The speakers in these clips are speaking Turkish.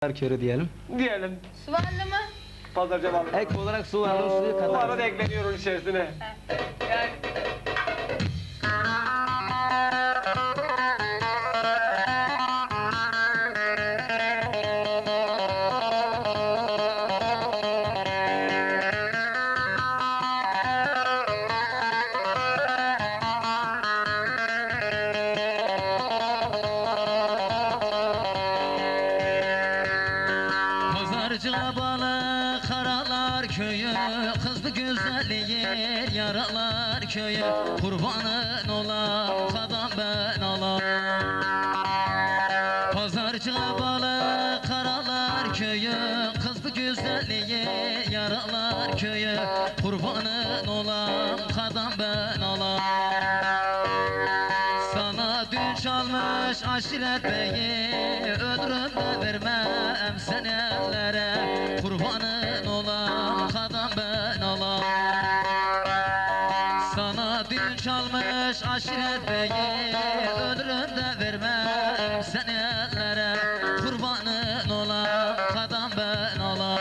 Körü diyelim. Diyelim. Su varlı mı? Pazarca balığı. Ek olarak su var, o suyu Bu arada katarız. ekleniyor onun içerisine. Yani. Pazarcı balı karalar köyü, kızlı güzelliğin yaralar köyü. Kurbanın olan kadam ben olam. Pazarcı balı karalar köyü, kızlı güzelliğin yaralar köyü. Kurbanın olan kadam ben olam. Sana dün çalmış aşiret beyi, öldürüp de vermem sen ellere. Kurbanın olam kadam ben olam. Sana dün çalmış aşiret beyi, öldürüp de vermem sen ellere. Kurbanın olam kadam ben olam.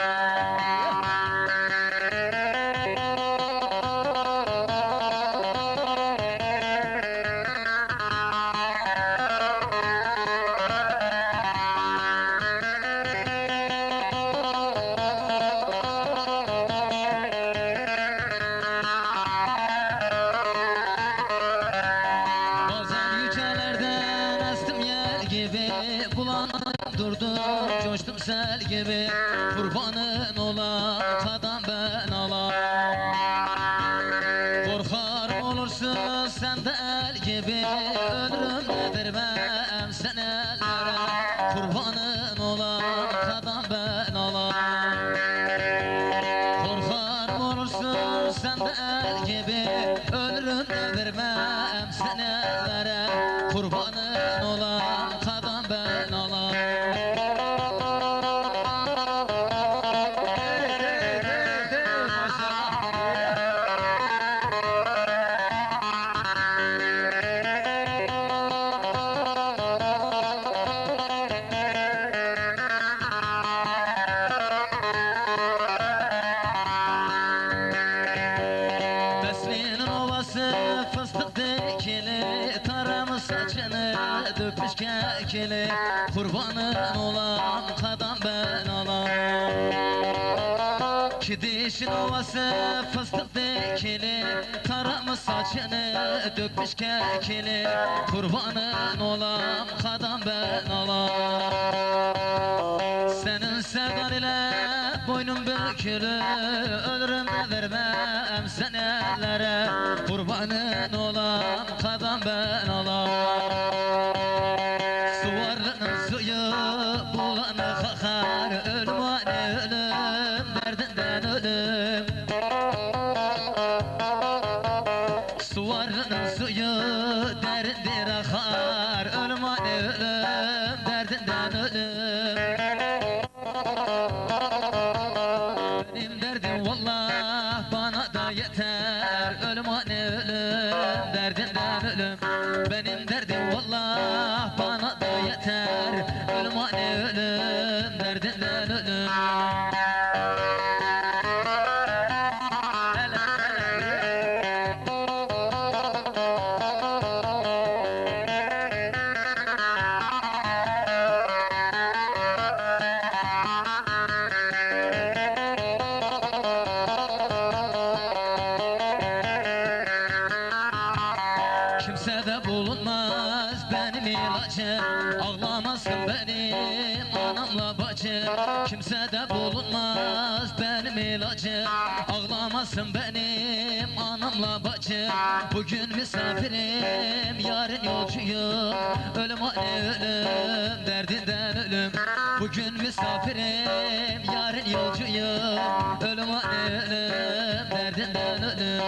Bazen yücelerden estim yel gibi, bulanıp durdum coştum sel gibi. Kurbanın olan kadam ben olam. Korkar olursun sen de el gibi, ölürüm de vermem sen ellere. Kurbanın olan kadam ben olam. Korkar olursun sen de el gibi, ölürüm de vermem sen ellere. Kurbanın olan kadam ben olam. Besli'nin ovası fıstık dikili, taramı saçını dökmüş kekili. Kurbanın olam kadam ben olam. Kidişin ovası fıstık dikili, taramı saçını dökmüş kekili. Kurbanın olam kadam ben olam. Senin sevdan ile boynum bükülü, ölürüm de vermem sen ellere. Kurbanın olam kadam ben olam. Suvarlının suyu bulanı kakar, ölüm ane ölüm, derdinden ölüm. Suvarlının suyu derindir akar, ölüm ane ölüm, derdinden ölüm. Benim derdim vallah bana da yeter, ölüm ane ölüm, derdinden ölüm. Benim derdim vallah bana da yeter, ölüm ane ölüm, derdinden ölüm. Kimsede bulunmaz benim ilacım, ağlamasın benim anamla bacım. Kimsede bulunmaz benim ilacım, ağlamasın benim anamla bacım. Bugün misafirim, yarın yolcuyum, ölüm ane ölüm, derdinden ölüm. Bugün misafirim, yarın yolcuyum, ölüm ane ölüm, derdinden ölüm.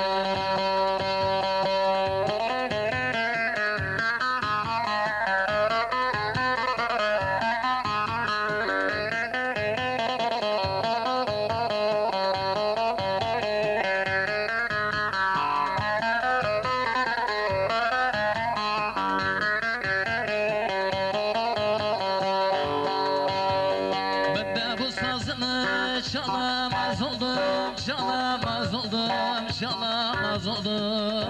Çalamaz oldum, çalamaz oldum, çalamaz oldum.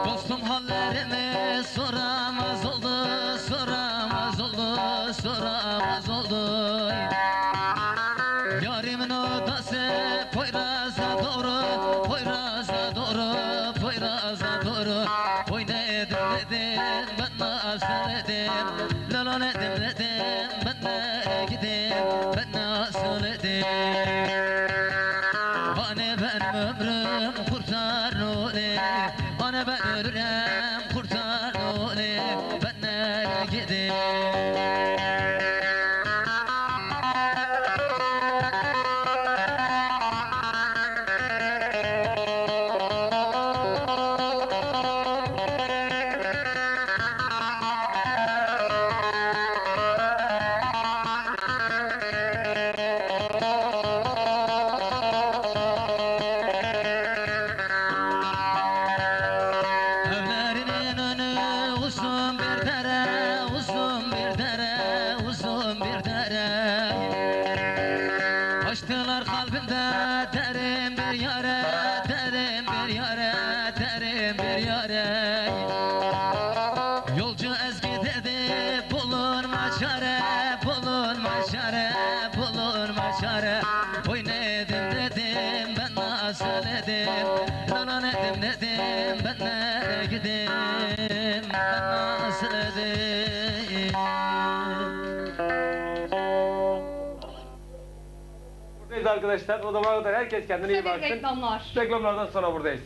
Dostum hallerimi soramaz oldu, soramaz oldu, soramaz oldu. Yarimin odası Poyraz'a doğru, Poyraz'a doğru, Poyraz'a doğru. Oy ne edim dedim, ben nasıl edim, lala ne edim dedim, ben nereye gideyim, ben nasıl edim. Hani benim ömrüm kurtar nuri, hani ben ölürüm kurtar nuri, ben nereye gideyim. Evlerinin önü uzun bir dere, uzun bir dere, uzun bir dere. Açtılar kalbimde derin bir yare, derin bir yare, derin bir yare. Yolcu Ezgi dedi bulunma çare, bulunma çare, bulunma çare. Oy ne edim dedim, ben nasıl edim, lala ne edim dedim, ben nereye gideyim, ben nasıl edim. Buradayız arkadaşlar. O zamana kadar herkes kendine iyi Tabii baksın. reklamlar. Reklamlardan sonra buradayız.